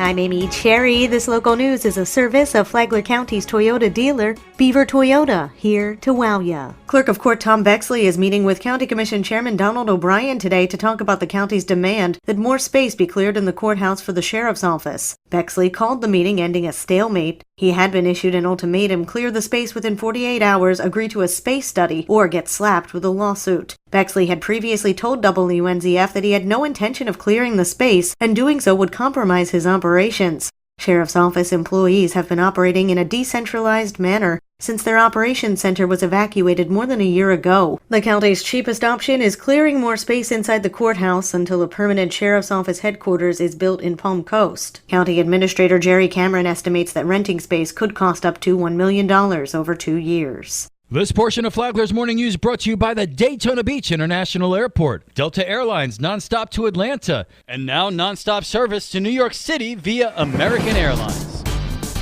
I'm Amy Cherry. This local news is a service of Flagler County's Toyota dealer, Beaver Toyota, here to wow ya. Clerk of Court Tom Bexley is meeting with County Commission Chairman Donald O'Brien today to talk about the county's demand that more space be cleared in the courthouse for the sheriff's office. Bexley called the meeting ending a stalemate. He had been issued an ultimatum: clear the space within 48 hours, agree to a space study, or get slapped with a lawsuit. Bexley had previously told WNZF that he had no intention of clearing the space, and doing so would compromise his operations. Sheriff's Office employees have been operating in a decentralized manner since their operations center was evacuated more than a year ago. The county's cheapest option is clearing more space inside the courthouse until a permanent Sheriff's Office headquarters is built in Palm Coast. County Administrator Jerry Cameron estimates that renting space could cost up to $1 million over 2 years. This portion of Flagler's Morning News brought to you by the Daytona Beach International Airport, Delta Airlines nonstop to Atlanta, and now nonstop service to New York City via American Airlines.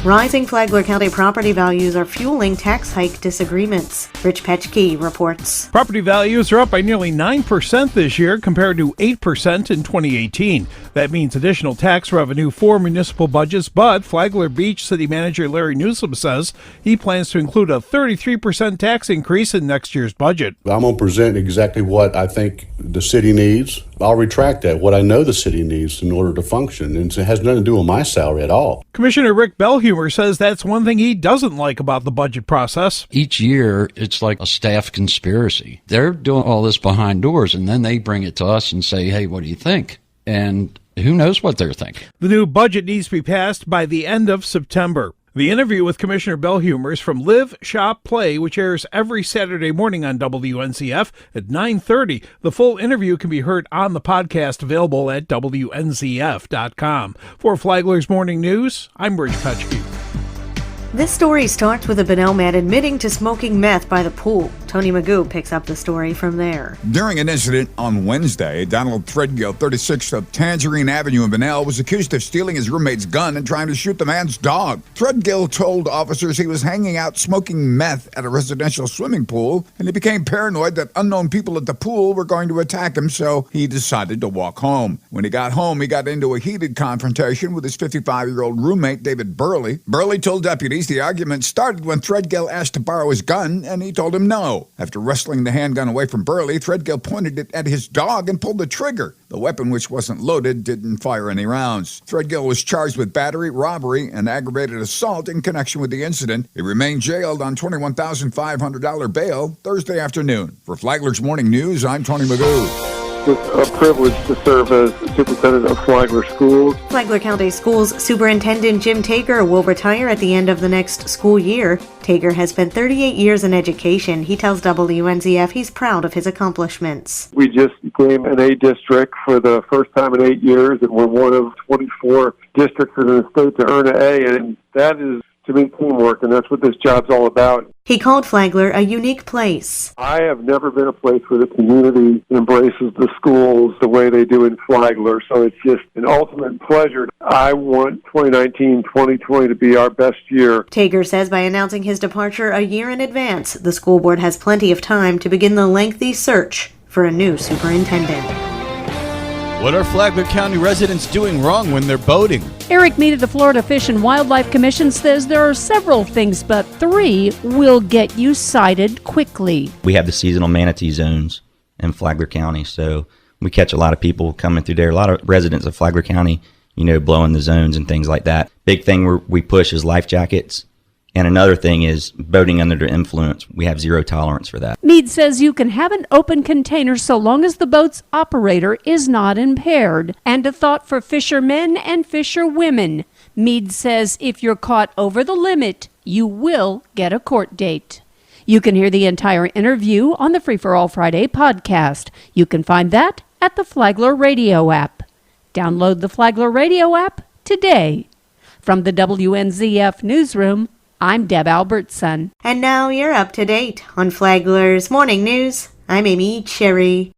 Rising Flagler County property values are fueling tax hike disagreements. Rich Petchke reports. Property values are up by nearly 9% this year compared to 8% in 2018. That means additional tax revenue for municipal budgets, but Flagler Beach City Manager Larry Newsom says he plans to include a 33% tax increase in next year's budget. I'm going to present exactly what I think the city needs. I'll retract that, what I know the city needs in order to function, and it has nothing to do with my salary at all. Commissioner Rick Belhumer says that's one thing he doesn't like about the budget process. Each year, it's like a staff conspiracy. They're doing all this behind doors, and then they bring it to us and say, hey, what do you think? And who knows what they're thinking. The new budget needs to be passed by the end of September. The interview with Commissioner Belhumer is from Live, Shop, Play, which airs every Saturday morning on WNZF at 9:30. The full interview can be heard on the podcast available at WNZF.com. For Flagler's Morning News, I'm Rich Petchke. This story starts with a Bunnell man admitting to smoking meth by the pool. Tony Magoo picks up the story from there. During an incident on Wednesday, Donald Threadgill, 36 of Tangerine Avenue in Bunnell, was accused of stealing his roommate's gun and trying to shoot the man's dog. Threadgill told officers he was hanging out smoking meth at a residential swimming pool, and he became paranoid that unknown people at the pool were going to attack him, so he decided to walk home. When he got home, he got into a heated confrontation with his 55-year-old roommate, David Burley. Burley told deputies the argument started when Threadgill asked to borrow his gun, and he told him no. After wresting the handgun away from Burley, Threadgill pointed it at his dog and pulled the trigger. The weapon, which wasn't loaded, didn't fire any rounds. Threadgill was charged with battery, robbery, and aggravated assault in connection with the incident. He remained jailed on $21,500 bail Thursday afternoon. For Flagler's Morning News, I'm Tony Magoo. It's a privilege to serve as superintendent of Flagler Schools. Flagler County Schools Superintendent Jim Tager will retire at the end of the next school year. Tager has spent 38 years in education. He tells WNZF he's proud of his accomplishments. We just became an A district for the first time in 8 years, and we're one of 24 districts in the state to earn an A, and that is, to me, teamwork, and that's what this job's all about. He called Flagler a unique place. I have never been a place where the community embraces the schools the way they do in Flagler, so it's just an ultimate pleasure. I want 2019-2020 to be our best year. Tager says by announcing his departure a year in advance, the school board has plenty of time to begin the lengthy search for a new superintendent. What are Flagler County residents doing wrong when they're boating? Eric Mead of the Florida Fish and Wildlife Commission says there are several things, but 3 will get you cited quickly. We have the seasonal manatee zones in Flagler County, so we catch a lot of people coming through there. A lot of residents of Flagler County, blowing the zones and things like that. Big thing we push is life jackets. And another thing is boating under the influence. We have zero tolerance for that. Mead says you can have an open container so long as the boat's operator is not impaired. And a thought for fishermen and fisherwomen. Mead says if you're caught over the limit, you will get a court date. You can hear the entire interview on the Free for All Friday podcast. You can find that at the Flagler Radio app. Download the Flagler Radio app today. From the WNZF Newsroom, I'm Deb Albertson. And now you're up to date on Flagler's Morning News. I'm Amy Cherry.